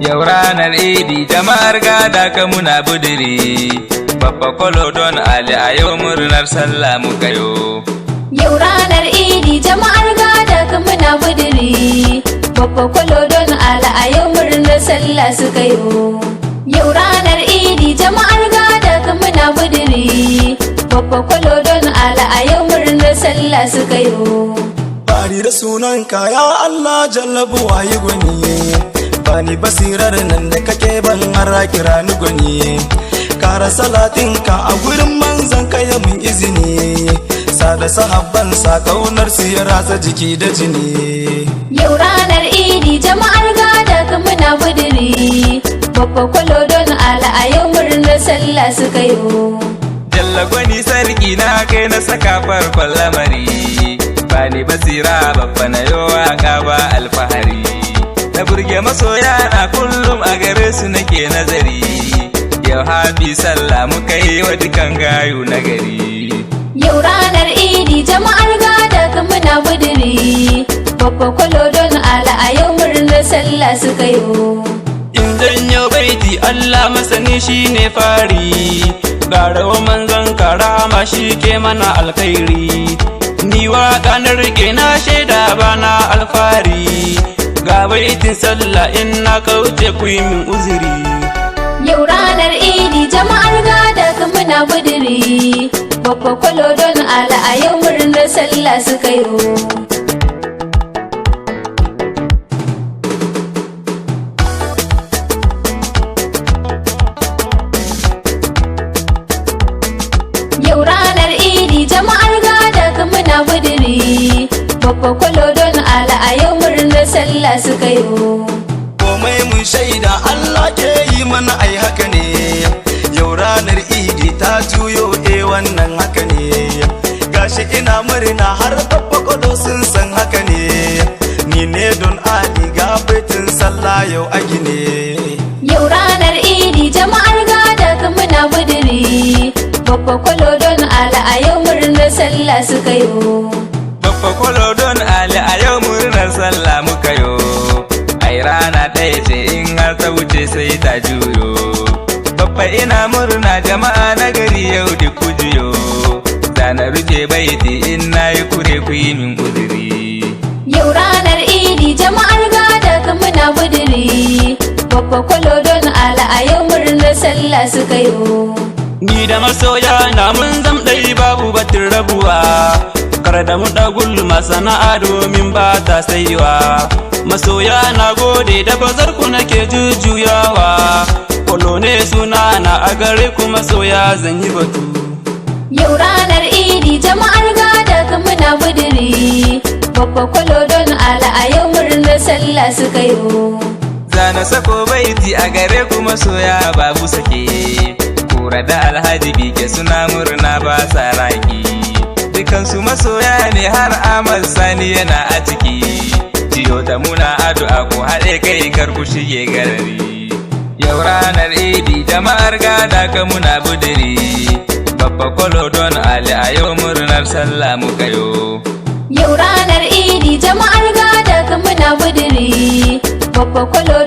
Yau ranar Idi jama'ar gada ka muna budiri, babba kwalo don Ali a yau murnar sallah muka yo. Yau ranar Idi jama'ar gada ka muna budiri, babba kwalo don Ali a yau murnar sallah suka yo. Yau ranar Idi jama'ar gada ka muna budiri, babba kwalo don Ali a yau murnar sallah suka yo. Bari da sunanka ya Allah jallabu wayi gwani, bani basirar nan da kake ban har kira ni gwani. Kara salatinka a gurin manzon ka ya mun izini, sada sahabban sa kaunar su ya ratsa jiki da jini. Yau ranar Idi jama'ar gada ka muna budiri, babba kwalo don Ali a yau murnar sallah suka yo. Jalla gwani sarki na kai na saka farkon lamari, bani basira babba na yo waka ba alfahari. Na burge masoya na kullum a gare su nake nazari, yau hafi sallah muka yi wa dukan gayu na gari. Yau ranar Idi jama'ar gada ka muna budiri, babba kwalo don Ali a yau murnar sallah suka yo. In janyo baiti Allah masani shine fari, garawa manzon karama shi ke mana alkhairi. Ni waka na rike na shaida bana alfari, ga baitin sallah in na kauce ku yi min uzuri. Yau ranar Idi jama'ar gada ka muna budiri, babba kwalo don Ali a yau murnar sallah suka yo. Yau ranar Idi jama'ar gada ka muna budiri, babba kwalo don Ali a yau murnar sallah suka yo. Komai mun shaida Allah ke yi mana ai haka ne, yau ranar Idi ta juyo wannan haka ne. Gashi ina murna har babba kwado sun san haka ne, ni ne don Ali ga baitin sallah yau a gine. Yau ranar Idi jama'ar gada ka muna budiri, babba kwalo don Ali a yau murnar sallah suka yo. Babba kwalo don Ali a yau murnar sallah muka yo, ai rana ɗaya ce in har ta wuce sai ta juyo. Babba ina murna jama'a na gari yau duk ku juyo, zana rufe baiti in na yi kure ku yi min uzuri. Yau ranar Idi jama'ar gada ka muna budiri, babba kwalo don Ali a yau murnar sallah suka yo. Ni da masoya na mun zam ɗai babu batun rabuwa, kar da mu ɗagul masana'a domin ba ta saiwa. Masoya na gode da bazar ku nake jujjuyawa, kwalo ne suna na a gare ku masoya zan yi batu. Yau ranar Idi jama'ar gada ka muna budiri, babba kwalo don Ali a yau murnar sallah suka yo. Zana sako baiti a gare ku masoya babu sake, kura da alhaji bike suna murna ba sa raki. Dukansu masoya ne har Ahmad Sani yana a ciki, jiyo ta muna addu'a ku haɗe kai kar ku shige garari. Yau ranar Idi jama'ar gada ka muna budiri, babba kwalo don Ali a yau murnar sallah muka yo. Yau ranar Idi jama'ar gada ka muna budiri, babba kwalo